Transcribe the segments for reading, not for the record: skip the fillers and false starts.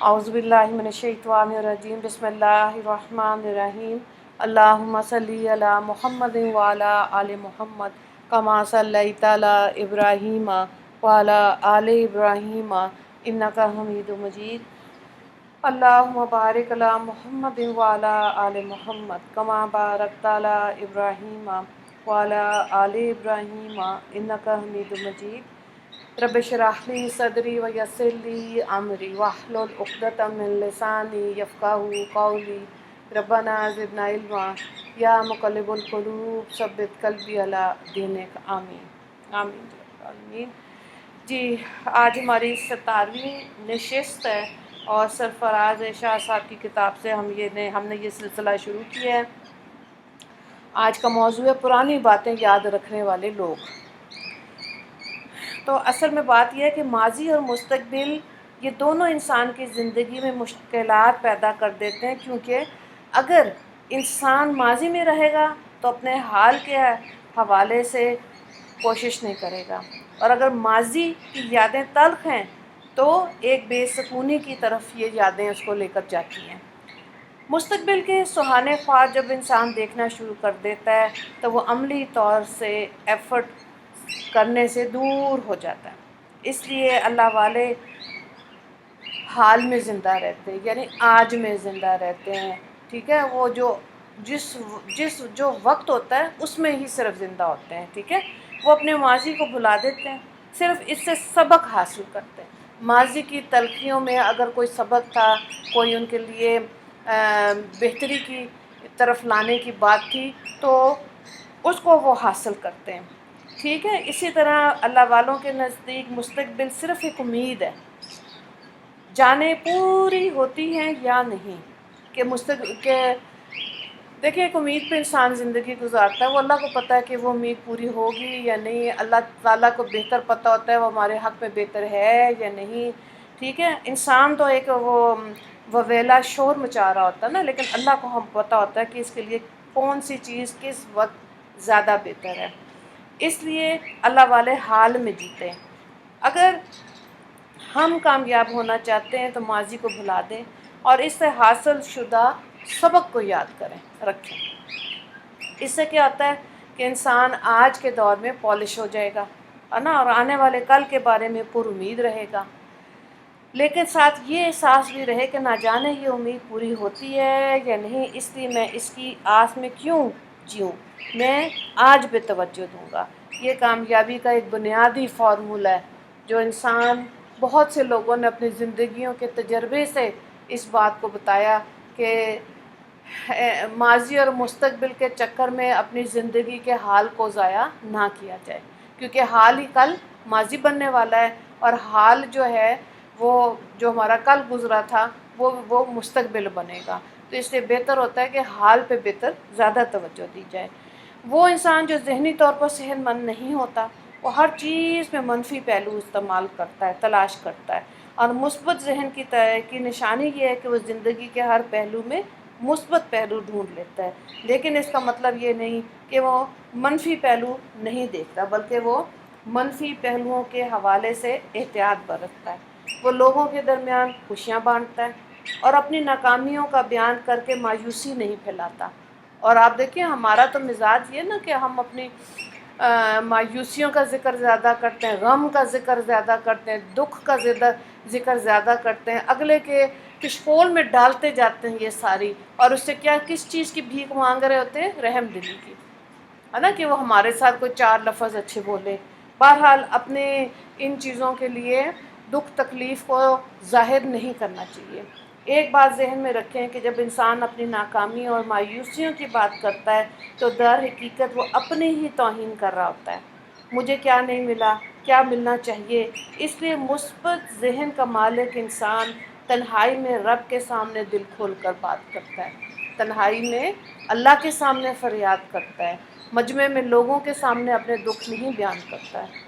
اعوذ باللہ من الشیطان الرجیم بسم اللہ الرحمن الرحیم اللہم صلی علی محمد وعلی آل محمد کما صلیت علی ابراہیم وعلی آل ابراہیم انک حمید مجید اللہم بارک علی محمد وعلی آل محمد کما بارکت علی ابراہیم وعلی آل ابراہیم انک حمید مجید رب اشرح لی صدری ویسر لی امری واحلل عقدۃ من لسانی یفقہوا قولی ربنا زدنا علما یا مقلب القلوب ثبت قلبی علی دینک آمین آمین یا رب العالمین۔ جی آج ہماری 17ویں نشست ہے اور سرفراز شاہ صاحب کی کتاب سے ہم نے یہ سلسلہ شروع کیا ہے۔ آج کا موضوع ہے پرانی باتیں یاد رکھنے والے لوگ۔ تو اصل میں بات یہ ہے کہ ماضی اور مستقبل یہ دونوں انسان کی زندگی میں مشکلات پیدا کر دیتے ہیں، کیونکہ اگر انسان ماضی میں رہے گا تو اپنے حال کے حوالے سے کوشش نہیں کرے گا، اور اگر ماضی کی یادیں تلخ ہیں تو ایک بے سکونی کی طرف یہ یادیں اس کو لے کر جاتی ہیں۔ مستقبل کے سہانے خواب جب انسان دیکھنا شروع کر دیتا ہے تو وہ عملی طور سے ایفرٹ کرنے سے دور ہو جاتا ہے۔ اس لیے اللہ والے حال میں زندہ رہتے ہیں، یعنی آج میں زندہ رہتے ہیں، ٹھیک ہے۔ وہ جو وقت ہوتا ہے اس میں ہی صرف زندہ ہوتے ہیں، ٹھیک ہے۔ وہ اپنے ماضی کو بھلا دیتے ہیں، صرف اس سے سبق حاصل کرتے ہیں۔ ماضی کی تلخیوں میں اگر کوئی سبق تھا، کوئی ان کے لیے بہتری کی طرف لانے کی بات تھی تو اس کو وہ حاصل کرتے ہیں، ٹھیک ہے۔ اسی طرح اللہ والوں کے نزدیک مستقبل صرف ایک امید ہے، جانے پوری ہوتی ہیں یا نہیں کہ دیکھیں ایک امید پہ انسان زندگی گزارتا ہے، وہ اللہ کو پتہ ہے کہ وہ امید پوری ہوگی یا نہیں، اللہ تعالیٰ کو بہتر پتہ ہوتا ہے وہ ہمارے حق میں بہتر ہے یا نہیں، ٹھیک ہے۔ انسان تو ایک وہ ویلا شور مچا رہا ہوتا ہے نا، لیکن اللہ کو ہم پتہ ہوتا ہے کہ اس کے لیے کون سی چیز کس وقت زیادہ بہتر ہے۔ اس لیے اللہ والے حال میں جیتے ہیں۔ اگر ہم کامیاب ہونا چاہتے ہیں تو ماضی کو بھلا دیں اور اس سے حاصل شدہ سبق کو یاد رکھیں۔ اس سے کیا ہوتا ہے کہ انسان آج کے دور میں پالش ہو جائے گا، ہے نا، اور آنے والے کل کے بارے میں پر امید رہے گا، لیکن ساتھ یہ احساس بھی رہے کہ نہ جانے یہ امید پوری ہوتی ہے یا نہیں، اس لیے میں اس کی آس میں کیوں جیوں، میں آج پہ توجہ دوں گا۔ یہ کامیابی کا ایک بنیادی فارمولہ ہے جو انسان بہت سے لوگوں نے اپنی زندگیوں کے تجربے سے اس بات کو بتایا کہ ماضی اور مستقبل کے چکر میں اپنی زندگی کے حال کو ضائع نہ کیا جائے، کیونکہ حال ہی کل ماضی بننے والا ہے، اور حال جو ہے وہ جو ہمارا کل گزرا تھا وہ مستقبل بنے گا۔ تو اس لیے بہتر ہوتا ہے کہ حال پہ زیادہ توجہ دی جائے۔ وہ انسان جو ذہنی طور پر صحت مند نہیں ہوتا وہ ہر چیز میں منفی پہلو استعمال کرتا ہے، تلاش کرتا ہے، اور مثبت ذہن کی نشانی یہ ہے کہ وہ زندگی کے ہر پہلو میں مثبت پہلو ڈھونڈ لیتا ہے، لیکن اس کا مطلب یہ نہیں کہ وہ منفی پہلو نہیں دیکھتا، بلکہ وہ منفی پہلوؤں کے حوالے سے احتیاط برتتا ہے۔ وہ لوگوں کے درمیان خوشیاں بانٹتا ہے اور اپنی ناکامیوں کا بیان کر کے مایوسی نہیں پھیلاتا۔ اور آپ دیکھیں ہمارا تو مزاج یہ نا کہ ہم اپنی مایوسیوں کا ذکر زیادہ کرتے ہیں، غم کا ذکر زیادہ کرتے ہیں، دکھ کا ذکر زیادہ کرتے ہیں، اگلے کے کشکول میں ڈالتے جاتے ہیں یہ ساری، اور اس سے کس چیز کی بھیک مانگ رہے ہوتے ہیں؟ رحم دلی کی، ہے نا، کہ وہ ہمارے ساتھ کوئی چار لفظ اچھے بولے۔ بہرحال اپنے ان چیزوں کے لیے دکھ تکلیف کو ظاہر نہیں کرنا چاہیے۔ ایک بات ذہن میں رکھیں کہ جب انسان اپنی ناکامی اور مایوسیوں کی بات کرتا ہے تو در حقیقت وہ اپنی ہی توہین کر رہا ہوتا ہے۔ مجھے کیا نہیں ملا، کیا ملنا چاہیے۔ اس لیے مثبت ذہن کا مالک انسان تنہائی میں رب کے سامنے دل کھول کر بات کرتا ہے، تنہائی میں اللہ کے سامنے فریاد کرتا ہے، مجمع میں لوگوں کے سامنے اپنے دکھ نہیں بیان کرتا ہے،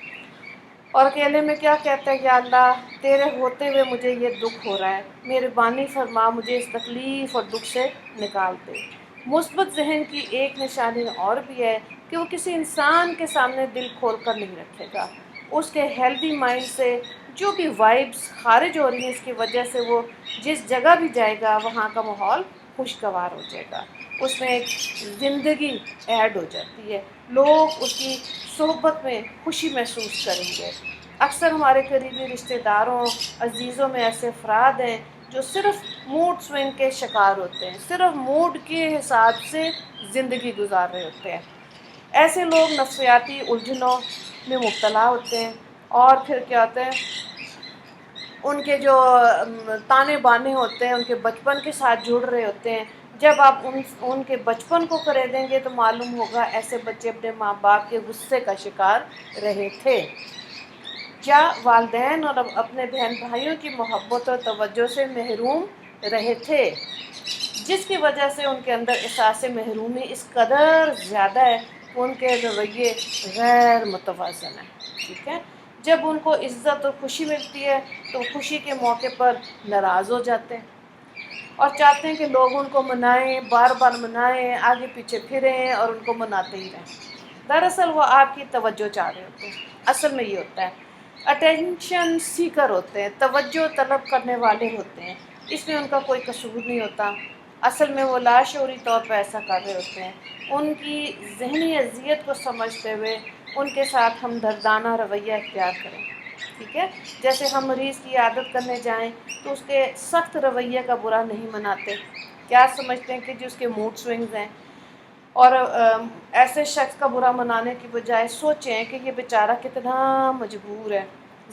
اور اکیلے میں کیا کہتا ہے؟ یا اللہ تیرے ہوتے ہوئے مجھے یہ دکھ ہو رہا ہے، مہربانی فرما مجھے اس تکلیف اور دکھ سے نکال دے۔ مثبت ذہن کی ایک نشانی اور بھی ہے کہ وہ کسی انسان کے سامنے دل کھول کر نہیں رکھے گا۔ اس کے ہیلدی مائنڈ سے جو بھی وائبس خارج ہو رہی ہیں اس کی وجہ سے وہ جس جگہ بھی جائے گا وہاں کا ماحول خوشگوار ہو جائے گا، اس میں ایک زندگی ایڈ ہو جاتی ہے، لوگ اس کی صحبت میں خوشی محسوس کریں گے۔ اکثر ہمارے قریبی رشتہ داروں عزیزوں میں ایسے افراد ہیں جو صرف موڈ سوئنگ کے شکار ہوتے ہیں، صرف موڈ کے حساب سے زندگی گزار رہے ہوتے ہیں۔ ایسے لوگ نفسیاتی الجھنوں میں مبتلا ہوتے ہیں، اور پھر کیا ہوتا ہے، ان کے جو تانے بانے ہوتے ہیں ان کے بچپن کے ساتھ جڑ رہے ہوتے ہیں۔ جب آپ ان کے بچپن کو خریدیں گے تو معلوم ہوگا ایسے بچے اپنے ماں باپ کے غصے کا شکار رہے تھے، یا والدین اور اپنے بہن بھائیوں کی محبت اور توجہ سے محروم رہے تھے، جس کی وجہ سے ان کے اندر احساس محرومی اس قدر زیادہ ہے کہ ان کے رویے غیر متوازن ہیں۔ ٹھیک ہے، جب ان کو عزت اور خوشی ملتی ہے تو خوشی کے موقع پر ناراض ہو جاتے ہیں اور چاہتے ہیں کہ لوگ ان کو منائیں، بار بار منائیں، آگے پیچھے پھریں اور ان کو مناتے ہی رہیں۔ دراصل وہ آپ کی توجہ چاہ رہے ہوتے ہیں۔ اصل میں یہ ہوتا ہے، اٹینشن سیکر ہوتے ہیں، توجہ طلب کرنے والے ہوتے ہیں، اس میں ان کا کوئی قصور نہیں ہوتا، اصل میں وہ لاشعوری طور پر ایسا کر رہے ہوتے ہیں۔ ان کی ذہنی اذیت کو سمجھتے ہوئے ان کے ساتھ ہمدردانہ رویہ اختیار کریں۔ ٹھیک ہے، جیسے ہم مریض کی عادت کرنے جائیں تو اس کے سخت رویے کا برا نہیں مناتے، کیا سمجھتے ہیں کہ جو اس کے موڈ سوئنگز ہیں، اور ایسے شخص کا برا منانے کی بجائے سوچیں کہ یہ بیچارہ کتنا مجبور ہے،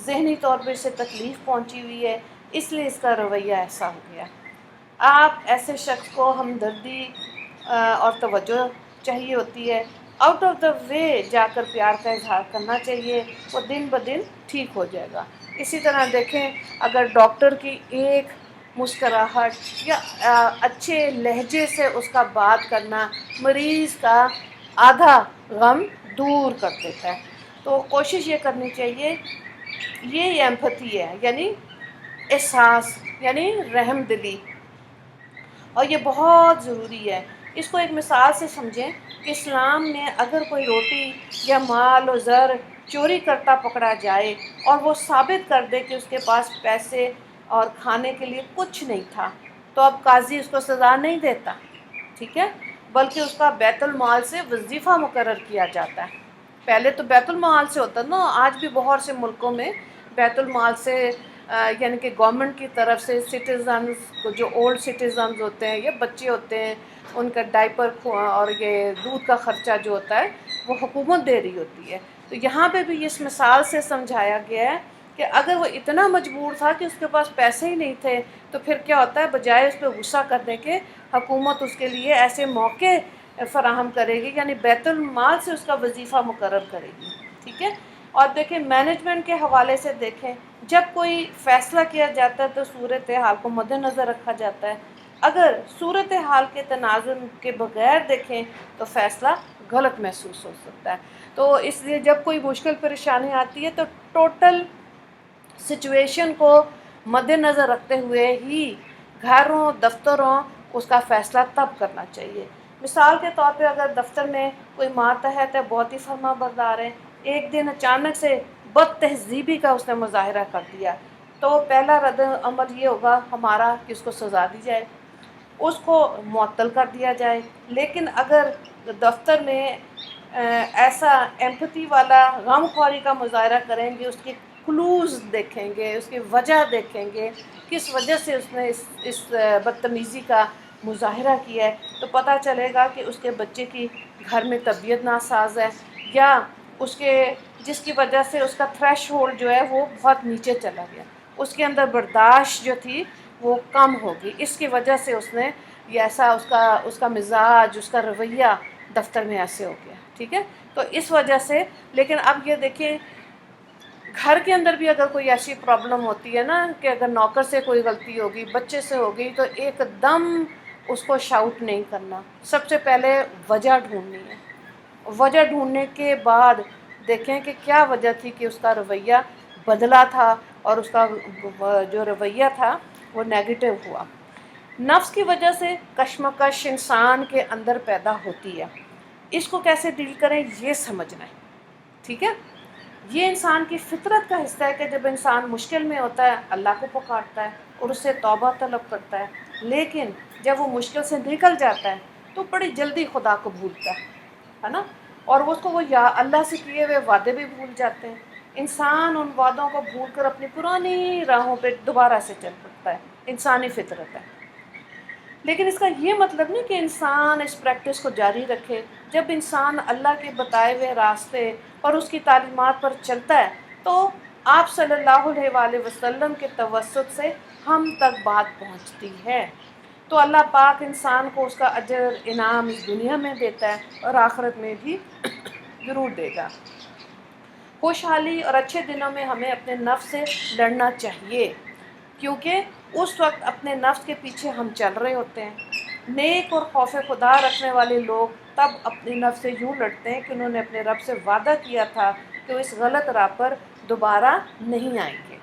ذہنی طور پہ اسے تکلیف پہنچی ہوئی ہے، اس لیے اس کا رویہ ایسا ہو گیا۔ آپ ایسے شخص کو ہمدردی اور توجہ چاہیے ہوتی ہے، آؤٹ آف دا وے جا کر پیار کا اظہار کرنا چاہیے، وہ دن بدن ٹھیک ہو جائے گا۔ اسی طرح دیکھیں، اگر ڈاکٹر کی ایک مسکراہٹ یا اچھے لہجے سے اس کا بات کرنا مریض کا آدھا غم دور کر دیتا ہے، تو کوشش یہ کرنی چاہیے، یہ ایمپتھی ہے، یعنی احساس، یعنی رحم دلی، اور یہ بہت ضروری ہے۔ اس کو ایک مثال سے سمجھیں کہ اسلام میں اگر کوئی روٹی یا مال و زر چوری کرتا پکڑا جائے اور وہ ثابت کر دے کہ اس کے پاس پیسے اور کھانے کے لیے کچھ نہیں تھا، تو اب قاضی اس کو سزا نہیں دیتا، ٹھیک ہے، بلکہ اس کا بیت المال سے وظیفہ مقرر کیا جاتا ہے۔ پہلے تو بیت المال سے ہوتا نا، آج بھی بہت سے ملکوں میں بیت المال سے یعنی کہ گورنمنٹ کی طرف سے سٹیزنز کو، جو اولڈ سٹیزنز ہوتے ہیں یا بچے ہوتے ہیں، ان کا ڈائپر اور یہ دودھ کا خرچہ جو ہوتا ہے وہ حکومت دے رہی ہوتی ہے۔ تو یہاں پہ بھی اس مثال سے سمجھایا گیا ہے کہ اگر وہ اتنا مجبور تھا کہ اس کے پاس پیسے ہی نہیں تھے تو پھر کیا ہوتا ہے، بجائے اس پہ غصہ کرنے کے حکومت اس کے لیے ایسے موقع فراہم کرے گی، یعنی بیت المال سے اس کا وظیفہ مقرر کرے گی۔ ٹھیک ہے، اور دیکھیں مینجمنٹ کے حوالے سے دیکھیں، جب کوئی فیصلہ کیا جاتا ہے تو صورتحال کو مد نظر رکھا جاتا ہے، اگر صورتحال کے تناظر کے بغیر دیکھیں تو فیصلہ غلط محسوس ہو سکتا ہے۔ تو اس لیے جب کوئی مشکل پریشانی آتی ہے تو ٹوٹل سچویشن کو مد نظر رکھتے ہوئے ہی گھروں، دفتروں اس کا فیصلہ تب کرنا چاہیے۔ مثال کے طور پہ اگر دفتر میں کوئی ماتحت ہے، بہت ہی فرما بردار ہے، ایک دن اچانک سے بد تہذیبی کا اس نے مظاہرہ کر دیا، تو پہلا رد عمل یہ ہوگا ہمارا کہ اس کو سزا دی جائے، اس کو معطل کر دیا جائے۔ لیکن اگر دفتر میں ایسا ایمپتھی والا غم خواری کا مظاہرہ کریں گے، اس کے کلوز دیکھیں گے، اس کی وجہ دیکھیں گے، کس وجہ سے اس نے اس بدتمیزی کا مظاہرہ کیا ہے، تو پتہ چلے گا کہ اس کے بچے کی گھر میں طبیعت ناساز ہے، یا اس کے جس کی وجہ سے اس کا تھریش ہولڈ جو ہے وہ بہت نیچے چلا گیا، اس کے اندر برداشت جو تھی وہ کم ہوگی، اس کی وجہ سے اس نے یہ ایسا اس کا مزاج، اس کا رویہ دفتر میں ایسے ہو گیا۔ ٹھیک ہے، تو اس وجہ سے، لیکن اب یہ دیکھیں گھر کے اندر بھی اگر کوئی ایسی پرابلم ہوتی ہے نا کہ اگر نوکر سے کوئی غلطی ہوگی، بچے سے ہوگی، تو ایک دم اس کو شاؤٹ نہیں کرنا، سب سے پہلے وجہ ڈھونڈنی ہے، وجہ ڈھونڈنے کے بعد دیکھیں کہ کیا وجہ تھی کہ اس کا رویہ بدلا تھا اور اس کا جو رویہ تھا وہ نیگیٹو ہوا۔ نفس کی وجہ سے کشمکش انسان کے اندر پیدا ہوتی ہے، اس کو کیسے ڈیل کریں یہ سمجھنا ہے۔ ٹھیک ہے، یہ انسان کی فطرت کا حصہ ہے کہ جب انسان مشکل میں ہوتا ہے اللہ کو پکارتا ہے اور اس سے توبہ طلب کرتا ہے، لیکن جب وہ مشکل سے نکل جاتا ہے تو بڑی جلدی خدا کو بھولتا ہے نا، اور اس کو وہ یا اللہ سے کیے ہوئے وعدے بھی بھول جاتے ہیں۔ انسان ان وعدوں کو بھول کر اپنی پرانی راہوں پہ دوبارہ سے چل پڑتا ہے، انسانی فطرت ہے۔ لیکن اس کا یہ مطلب نہیں کہ انسان اس پریکٹس کو جاری رکھے۔ جب انسان اللہ کے بتائے ہوئے راستے اور اس کی تعلیمات پر چلتا ہے تو آپ صلی اللہ علیہ وآلہ وسلم کے توسط سے ہم تک بات پہنچتی ہے، تو اللہ پاک انسان کو اس کا اجر انعام اس دنیا میں دیتا ہے اور آخرت میں بھی ضرور دے گا۔ خوشحالی اور اچھے دنوں میں ہمیں اپنے نفس سے لڑنا چاہیے، کیونکہ اس وقت اپنے نفس کے پیچھے ہم چل رہے ہوتے ہیں۔ نیک اور خوف خدا رکھنے والے لوگ تب اپنے نفس سے یوں لڑتے ہیں کہ انہوں نے اپنے رب سے وعدہ کیا تھا کہ وہ اس غلط راہ پر دوبارہ نہیں آئیں گے۔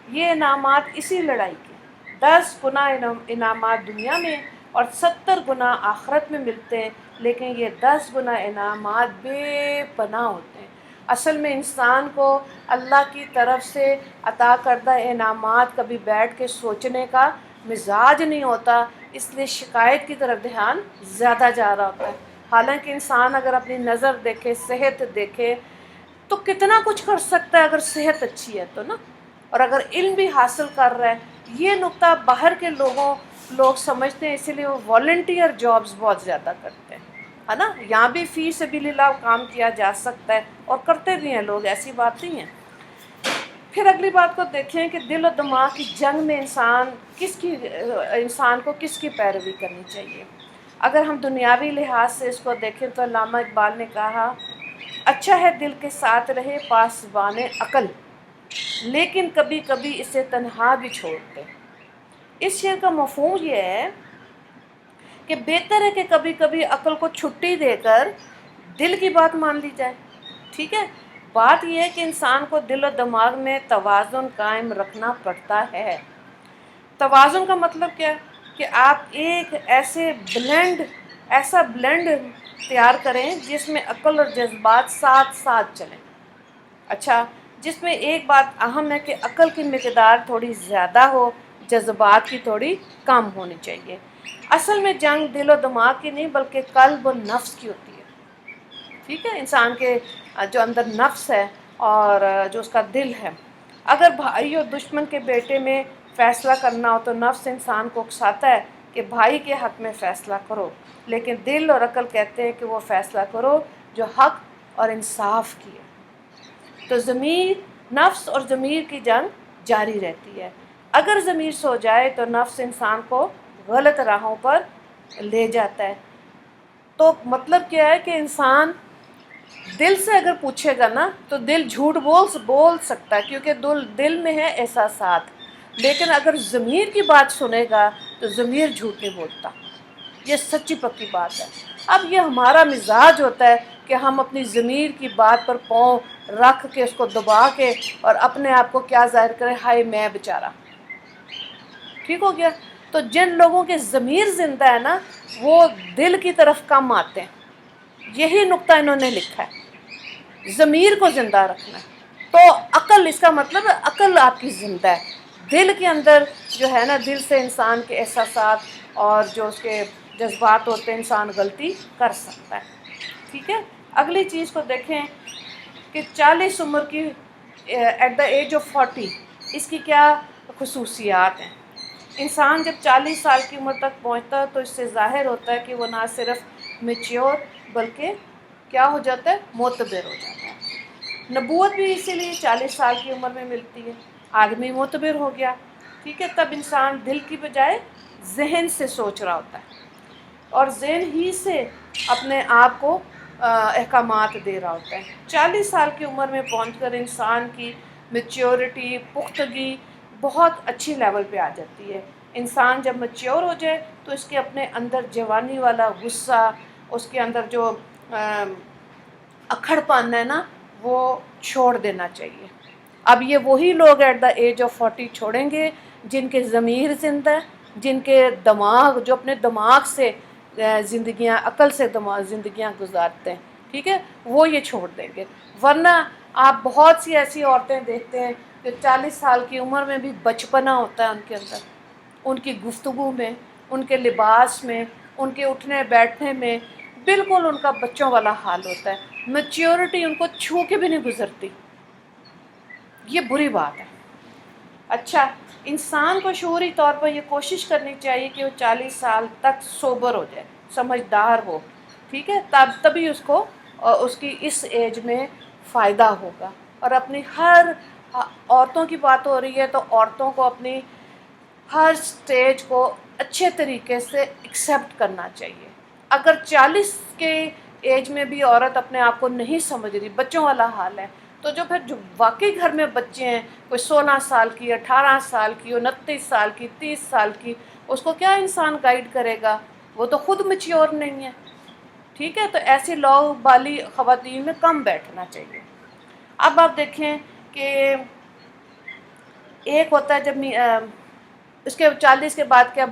یہ انعامات اسی لڑائی کے 10 گنا انعامات دنیا میں اور 70 گنا آخرت میں ملتے ہیں، لیکن یہ 10 گنا انعامات بے پناہ ہوتے ہیں۔ اصل میں انسان کو اللہ کی طرف سے عطا کردہ انعامات کبھی بیٹھ کے سوچنے کا مزاج نہیں ہوتا، اس لیے شکایت کی طرف دھیان زیادہ جا رہا ہوتا ہے۔ حالانکہ انسان اگر اپنی نظر دیکھے، صحت دیکھے تو کتنا کچھ کر سکتا ہے اگر صحت اچھی ہے تو نا، اور اگر علم بھی حاصل کر رہا ہے۔ یہ نقطہ باہر کے لوگ سمجھتے ہیں، اسی لیے وہ والنٹیئر جابز بہت زیادہ کرتے ہیں، ہے نا۔ یہاں بھی فی سبیل اللہ کام کیا جا سکتا ہے اور کرتے بھی ہیں لوگ، ایسی بات نہیں ہے۔ پھر اگلی بات کو دیکھیں کہ دل و دماغ کی جنگ میں انسان کو کس کی پیروی کرنی چاہیے۔ اگر ہم دنیاوی لحاظ سے اس کو دیکھیں تو علامہ اقبال نے کہا، اچھا ہے دل کے ساتھ رہے پاسبان عقل، لیکن کبھی کبھی اسے تنہا بھی چھوڑتے۔ اس شعر کا مفہوم یہ ہے کہ بہتر ہے کہ کبھی کبھی عقل کو چھٹی دے کر دل کی بات مان لی جائے، ٹھیک ہے۔ بات یہ ہے کہ انسان کو دل و دماغ میں توازن قائم رکھنا پڑتا ہے۔ توازن کا مطلب کیا ہے کہ آپ ایک ایسا بلینڈ تیار کریں جس میں عقل اور جذبات ساتھ ساتھ چلیں۔ اچھا، جس میں ایک بات اہم ہے کہ عقل کی مقدار تھوڑی زیادہ ہو، جذبات کی تھوڑی کم ہونی چاہیے۔ اصل میں جنگ دل و دماغ کی نہیں بلکہ قلب و نفس کی ہوتی ہے، ٹھیک ہے۔ انسان کے جو اندر نفس ہے اور جو اس کا دل ہے، اگر بھائی اور دشمن کے بیٹے میں فیصلہ کرنا ہو تو نفس انسان کو اکساتا ہے کہ بھائی کے حق میں فیصلہ کرو، لیکن دل اور عقل کہتے ہیں کہ وہ فیصلہ کرو جو حق اور انصاف کی ہے۔ تو نفس اور ضمیر کی جنگ جاری رہتی ہے۔ اگر ضمیر سو جائے تو نفس انسان کو غلط راہوں پر لے جاتا ہے۔ تو مطلب کیا ہے کہ انسان دل سے اگر پوچھے گا نا تو دل جھوٹ بول سکتا ہے، کیونکہ دل میں ہے احساسات، لیکن اگر ضمیر کی بات سنے گا تو ضمیر جھوٹ نہیں بولتا۔ یہ سچی پکی بات ہے۔ اب یہ ہمارا مزاج ہوتا ہے کہ ہم اپنی ضمیر کی بات پر پاؤں رکھ کے اس کو دبا کے اور اپنے آپ کو کیا ظاہر کرے، ہائے میں بیچارہ، ٹھیک ہو گیا۔ تو جن لوگوں کے ضمیر زندہ ہے نا وہ دل کی طرف کم آتے ہیں، یہی نقطہ انہوں نے لکھا ہے، ضمیر کو زندہ رکھنا ہے۔ تو عقل، اس کا مطلب ہے عقل آپ کی زندہ ہے، دل کے اندر جو ہے نا، دل سے انسان کے احساسات اور جو اس کے جذبات ہوتے ہیں انسان غلطی کر سکتا ہے، ٹھیک ہے۔ اگلی چیز کو دیکھیں کہ 40 عمر کی ایٹ دا ایج آف 40 اس کی کیا خصوصیات ہیں۔ انسان جب 40 سال کی عمر تک پہنچتا ہے تو اس سے ظاہر ہوتا ہے کہ وہ نہ صرف میچیور بلکہ کیا ہو جاتا ہے، معتبر ہو جاتا ہے۔ نبوت بھی اسی لیے 40 سال کی عمر میں ملتی ہے۔ آدمی معتبر ہو گیا، ٹھیک ہے، تب انسان دل کی بجائے ذہن سے سوچ رہا ہوتا ہے اور ذہن ہی سے اپنے آپ کو احکامات دے رہا ہوتا ہے۔ 40 سال کی عمر میں پہنچ کر انسان کی میچیورٹی، پختگی بہت اچھی لیول پہ آ جاتی ہے۔ انسان جب میچیور ہو جائے تو اس کے اپنے اندر جوانی والا غصہ، اس کے اندر جو اکھڑ پن ہے نا وہ چھوڑ دینا چاہیے۔ اب یہ وہی لوگ ایٹ دا ایج آف 40 چھوڑیں گے جن کے ضمیر زندہ ہے، جن کے دماغ، جو اپنے دماغ سے عقل سے زندگیاں گزارتے ہیں، ٹھیک ہے، وہ یہ چھوڑ دیں گے۔ ورنہ آپ بہت سی ایسی عورتیں دیکھتے ہیں جو 40 سال کی عمر میں بھی بچپنا ہوتا ہے ان کے اندر، ان کی گفتگو میں، ان کے لباس میں، ان کے اٹھنے بیٹھنے میں، بالکل ان کا بچوں والا حال ہوتا ہے، میچیورٹی ان کو چھو کے بھی نہیں گزرتی. یہ بری بات ہے. اچھا، انسان کو شعوری طور پر یہ کوشش کرنی چاہیے کہ وہ 40 سال تک سوبر ہو جائے، سمجھدار ہو، ٹھیک ہے، تبھی اس کو اس کی اس ایج میں فائدہ ہوگا. اور اپنی ہر عورتوں کی بات ہو رہی ہے تو عورتوں کو اپنی ہر سٹیج کو اچھے طریقے سے ایکسیپٹ کرنا چاہیے. اگر 40 کے ایج میں بھی عورت اپنے آپ کو نہیں سمجھ رہی، بچوں والا حال ہے، تو جو واقعی گھر میں بچے ہیں، کوئی 16 سال کی، 18 سال کی، 29 سال کی، 30 سال کی، اس کو کیا انسان گائیڈ کرے گا؟ وہ تو خود میچیور نہیں ہے. ٹھیک ہے، تو ایسی لو بالی خواتین میں کم بیٹھنا چاہیے. اب آپ دیکھیں کہ ایک ہوتا ہے جب اس کے 40 کے بعد کیا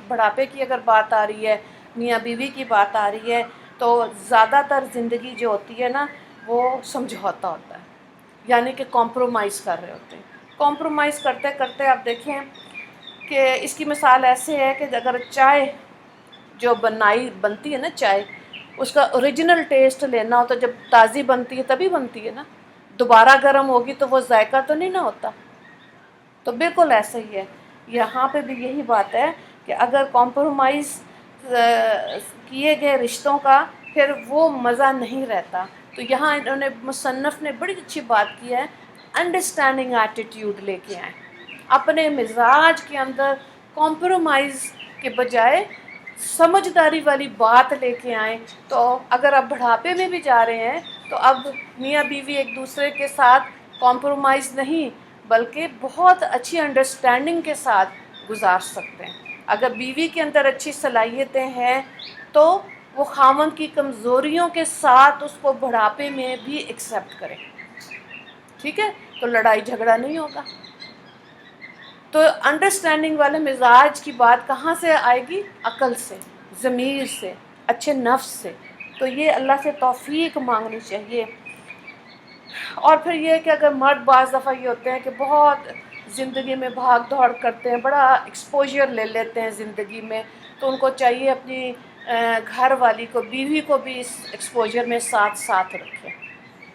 بڑھاپے کی اگر بات آ رہی ہے، میاں بیوی کی بات آ رہی ہے، تو زیادہ تر زندگی جو ہوتی ہے نا وہ سمجھوتا ہوتا ہے، یعنی کہ کمپرومائز کر رہے ہوتے ہیں. کمپرومائز کرتے کرتے آپ دیکھیں کہ اس کی مثال ایسے ہے کہ اگر چائے جو بنتی ہے نا، چائے اس کا اوریجنل ٹیسٹ لینا ہو تو جب تازی بنتی ہے تبھی بنتی ہے نا، دوبارہ گرم ہوگی تو وہ ذائقہ تو نہیں نہ ہوتا. تو بالکل ایسا ہی ہے، یہاں پہ بھی یہی بات ہے کہ اگر کمپرومائز کیے گئے رشتوں کا پھر وہ مزہ نہیں رہتا. تو یہاں انہوں نے مصنف نے بڑی اچھی بات کی ہے، انڈرسٹینڈنگ ایٹیٹیوڈ لے کے آئیں، اپنے مزاج کے اندر کمپرومائز کے بجائے سمجھداری والی بات لے کے آئیں. تو اگر آپ بڑھاپے میں بھی جا رہے ہیں تو اب میاں بیوی ایک دوسرے کے ساتھ کمپرومائز نہیں بلکہ بہت اچھی انڈرسٹینڈنگ کے ساتھ گزار سکتے ہیں. اگر بیوی کے اندر اچھی صلاحیتیں ہیں تو وہ خاوند کی کمزوریوں کے ساتھ اس کو بڑھاپے میں بھی ایکسیپٹ کرے. ٹھیک ہے، تو لڑائی جھگڑا نہیں ہوگا. تو انڈرسٹینڈنگ والے مزاج کی بات کہاں سے آئے گی؟ عقل سے، ضمیر سے، اچھے نفس سے. تو یہ اللہ سے توفیق مانگنی چاہیے. اور پھر یہ کہ اگر مرد بعض دفعہ یہ ہوتے ہیں کہ بہت زندگی میں بھاگ دوڑ کرتے ہیں، بڑا ایکسپوجر لے لیتے ہیں زندگی میں، تو ان کو چاہیے اپنی گھر والی کو، بیوی کو بھی اس ایکسپوجر میں ساتھ رکھیں.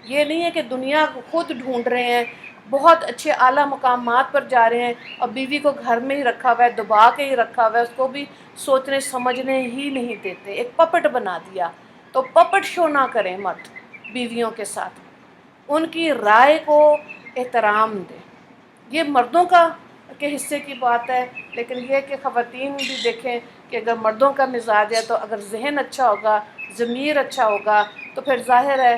یہ نہیں ہے کہ دنیا خود ڈھونڈ رہے ہیں، بہت اچھے اعلیٰ مقامات پر جا رہے ہیں اور بیوی کو گھر میں ہی رکھا ہوا ہے، دبا کے ہی رکھا ہوا ہے، اس کو بھی سوچنے سمجھنے ہی نہیں دیتے، ایک پپٹ بنا دیا. تو پپٹ شو نہ کریں مرد بیویوں کے ساتھ، ان کی رائے کو احترام دیں. یہ مردوں کے حصے کی بات ہے، لیکن یہ کہ خواتین بھی دیکھیں کہ اگر مردوں کا مزاج ہے تو اگر ذہن اچھا ہوگا، ضمیر اچھا ہوگا، تو پھر ظاہر ہے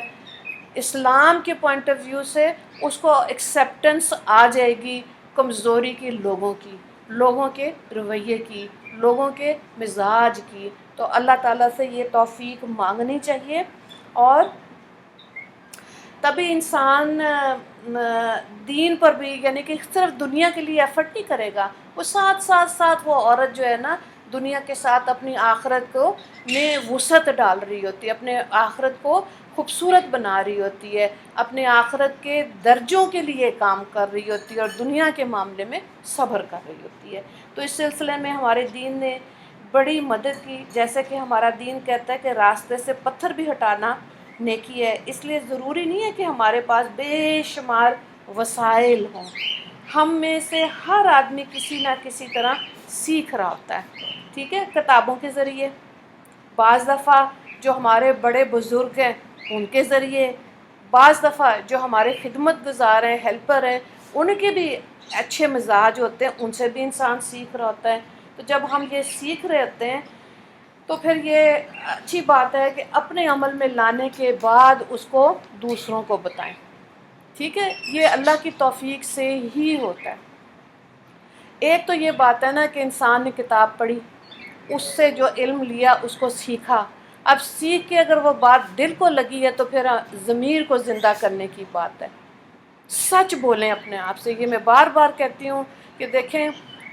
اسلام کے پوائنٹ آف ویو سے اس کو ایکسیپٹنس آ جائے گی کمزوری کی، لوگوں کے رویے کی، لوگوں کے مزاج کی. تو اللہ تعالیٰ سے یہ توفیق مانگنی چاہیے، اور تبھی انسان دین پر بھی، یعنی کہ صرف دنیا کے لیے ایفرٹ نہیں کرے گا، وہ ساتھ وہ عورت جو ہے نا دنیا کے ساتھ اپنی آخرت کو میں وسعت ڈال رہی ہوتی ہے، اپنے آخرت کو خوبصورت بنا رہی ہوتی ہے، اپنے آخرت کے درجوں کے لیے کام کر رہی ہوتی ہے، اور دنیا کے معاملے میں صبر کر رہی ہوتی ہے. تو اس سلسلے میں ہمارے دین نے بڑی مدد کی. جیسے کہ ہمارا دین کہتا ہے کہ راستے سے پتھر بھی ہٹانا نیکی ہے. اس لیے ضروری نہیں ہے کہ ہمارے پاس بے شمار وسائل ہوں. ہم میں سے ہر آدمی کسی نہ کسی طرح سیکھ رہا ہوتا ہے، ٹھیک ہے، کتابوں کے ذریعے، بعض دفعہ جو ہمارے بڑے بزرگ ہیں ان کے ذریعے، بعض دفعہ جو ہمارے خدمت گزار ہیں، ہیلپر ہیں، ان کے بھی اچھے مزاج ہوتے ہیں، ان سے بھی انسان سیکھ رہا ہوتا ہے. تو جب ہم یہ سیکھ رہے ہوتے ہیں تو پھر یہ اچھی بات ہے کہ اپنے عمل میں لانے کے بعد اس کو دوسروں کو بتائیں. ٹھیک ہے، یہ اللہ کی توفیق سے ہی ہوتا ہے. ایک تو یہ بات ہے نا کہ انسان نے کتاب پڑھی، اس سے جو علم لیا اس کو سیکھا، اب سیکھ کے اگر وہ بات دل کو لگی ہے تو پھر ضمیر کو زندہ کرنے کی بات ہے. سچ بولیں اپنے آپ سے. یہ میں بار بار کہتی ہوں کہ دیکھیں،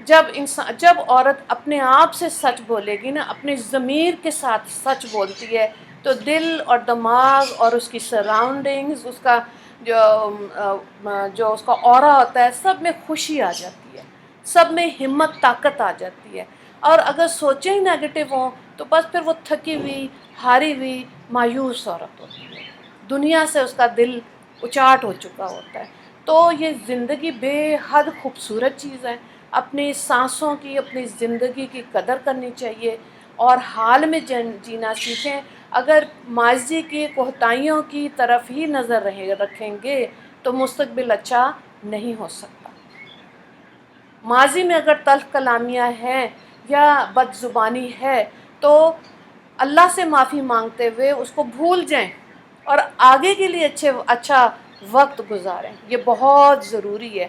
جب عورت اپنے آپ سے سچ بولے گی نا، اپنی ضمیر کے ساتھ سچ بولتی ہے، تو دل اور دماغ اور اس کی سراؤنڈنگز، اس کا جو اس کا آرا ہوتا ہے، سب میں خوشی آ جاتی ہے، سب میں ہمت طاقت آ جاتی ہے. اور اگر سوچیں ہی نیگیٹو ہوں تو بس پھر وہ تھکی ہوئی، ہاری ہوئی، مایوس عورت ہوتی ہے، دنیا سے اس کا دل اچاٹ ہو چکا ہوتا ہے. تو یہ زندگی بے حد خوبصورت چیز ہے. اپنی سانسوں کی، اپنی زندگی کی قدر کرنی چاہیے اور حال میں جینا سیکھیں. اگر ماضی کی کوتاہیوں کی طرف ہی نظر رکھیں گے تو مستقبل اچھا نہیں ہو سکتا. ماضی میں اگر تلخ کلامیاں ہیں یا بد زبانی ہے تو اللہ سے معافی مانگتے ہوئے اس کو بھول جائیں اور آگے کے لیے اچھا وقت گزاریں. یہ بہت ضروری ہے.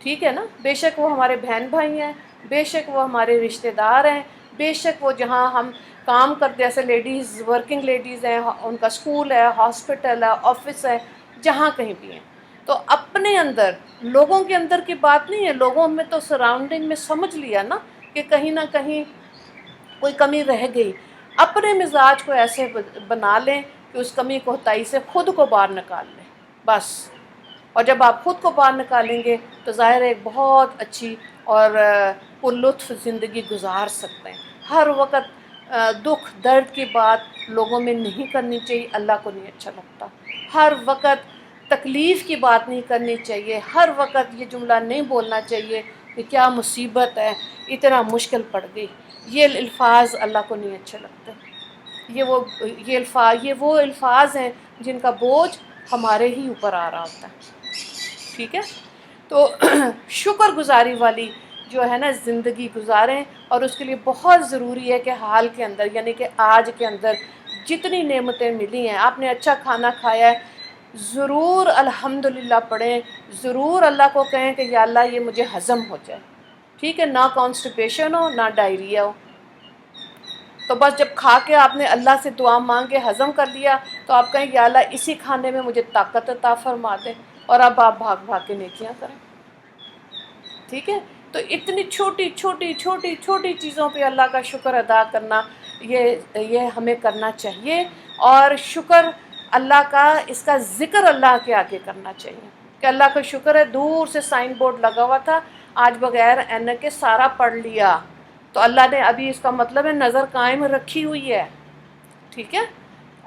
ٹھیک ہے نا؟ بے شک وہ ہمارے بہن بھائی ہیں، بے شک وہ ہمارے رشتہ دار ہیں، بے شک وہ جہاں ہم کام کرتے، جیسے لیڈیز، ورکنگ لیڈیز ہیں، ان کا اسکول ہے، ہاسپٹل ہے، آفس ہے، جہاں کہیں بھی ہیں. تو اپنے اندر، لوگوں کے اندر کی بات نہیں ہے، لوگوں میں تو سراؤنڈنگ میں سمجھ لیا نا کہ کہیں نہ کہیں کوئی کمی رہ گئی. اپنے مزاج کو ایسے بنا لیں کہ اس کمی کوتاہی سے خود کو باہر نکال لیں بس. اور جب آپ خود کو باہر نکالیں گے تو ظاہر ہے ایک بہت اچھی اور پرلطف زندگی گزار سکتے ہیں. ہر وقت دکھ درد کی بات لوگوں میں نہیں کرنی چاہیے، اللہ کو نہیں اچھا لگتا. ہر وقت تکلیف کی بات نہیں کرنی چاہیے، ہر وقت یہ جملہ نہیں بولنا چاہیے کہ کیا مصیبت ہے، اتنا مشکل پڑ گئی. یہ الفاظ اللہ کو نہیں اچھے لگتے. یہ وہ الفاظ ہیں جن کا بوجھ ہمارے ہی اوپر آ رہا ہوتا ہے. ٹھیک ہے؟ تو شکر گزاری والی جو ہے نا زندگی گزاریں. اور اس کے لیے بہت ضروری ہے کہ حال کے اندر، یعنی کہ آج کے اندر جتنی نعمتیں ملی ہیں، آپ نے اچھا کھانا کھایا ہے، ضرور الحمدللہ پڑھیں، ضرور اللہ کو کہیں کہ یا اللہ یہ مجھے ہضم ہو جائے. ٹھیک ہے؟ نہ کانسٹیپیشن ہو، نہ ڈائریا ہو. تو بس جب کھا کے آپ نے اللہ سے دعا مانگ کے ہضم کر لیا تو آپ کہیں یا اللہ اسی کھانے میں مجھے طاقت عطا فرما دے، اور اب آپ بھاگ بھاگ کے نیکیاں کریں. ٹھیک ہے؟ تو اتنی چھوٹی چھوٹی چھوٹی چھوٹی چیزوں پہ اللہ کا شکر ادا کرنا، یہ ہمیں کرنا چاہیے. اور شکر اللہ کا، اس کا ذکر اللہ کے آگے کرنا چاہیے کہ اللہ کا شکر ہے دور سے سائن بورڈ لگا ہوا تھا، آج بغیر این کے سارا پڑھ لیا، تو اللہ نے ابھی اس کا مطلب ہے نظر قائم رکھی ہوئی ہے. ٹھیک ہے؟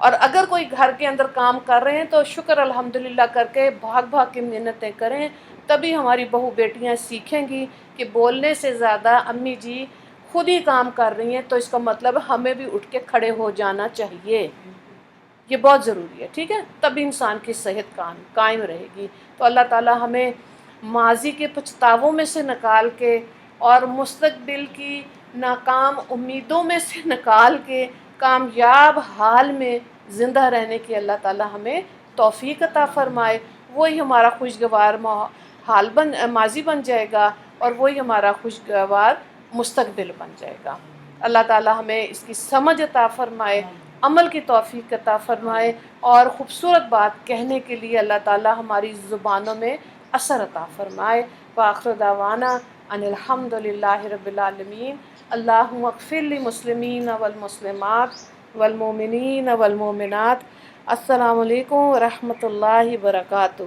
اور اگر کوئی گھر کے اندر کام کر رہے ہیں تو شکر الحمدللہ کر کے بھاگ بھاگ کے محنتیں کریں. تبھی ہماری بہو بیٹیاں سیکھیں گی کہ بولنے سے زیادہ امی جی خود ہی کام کر رہی ہیں، تو اس کا مطلب ہمیں بھی اٹھ کے کھڑے ہو جانا چاہیے. یہ بہت ضروری ہے. ٹھیک ہے؟ تب انسان کی صحت قائم رہے گی. تو اللہ تعالی ہمیں ماضی کے پچھتاووں میں سے نکال کے اور مستقبل کی ناکام امیدوں میں سے نکال کے کامیاب حال میں زندہ رہنے کی اللہ تعالی ہمیں توفیق عطا فرمائے. وہی ہمارا خوشگوار ماضی بن جائے گا اور وہی ہمارا خوشگوار مستقبل بن جائے گا. اللہ تعالی ہمیں اس کی سمجھ عطا فرمائے، عمل کی توفیق عطا فرمائے، اور خوبصورت بات کہنے کے لیے اللہ تعالی ہماری زبانوں میں اثر عطا فرمائے. وآخر دعوانا ان الحمد للہ رب العالمین. اللہم اغفر للمسلمین والمسلمات والمؤمنین والمؤمنات. السلام علیکم ورحمۃ اللہ وبرکاتہ.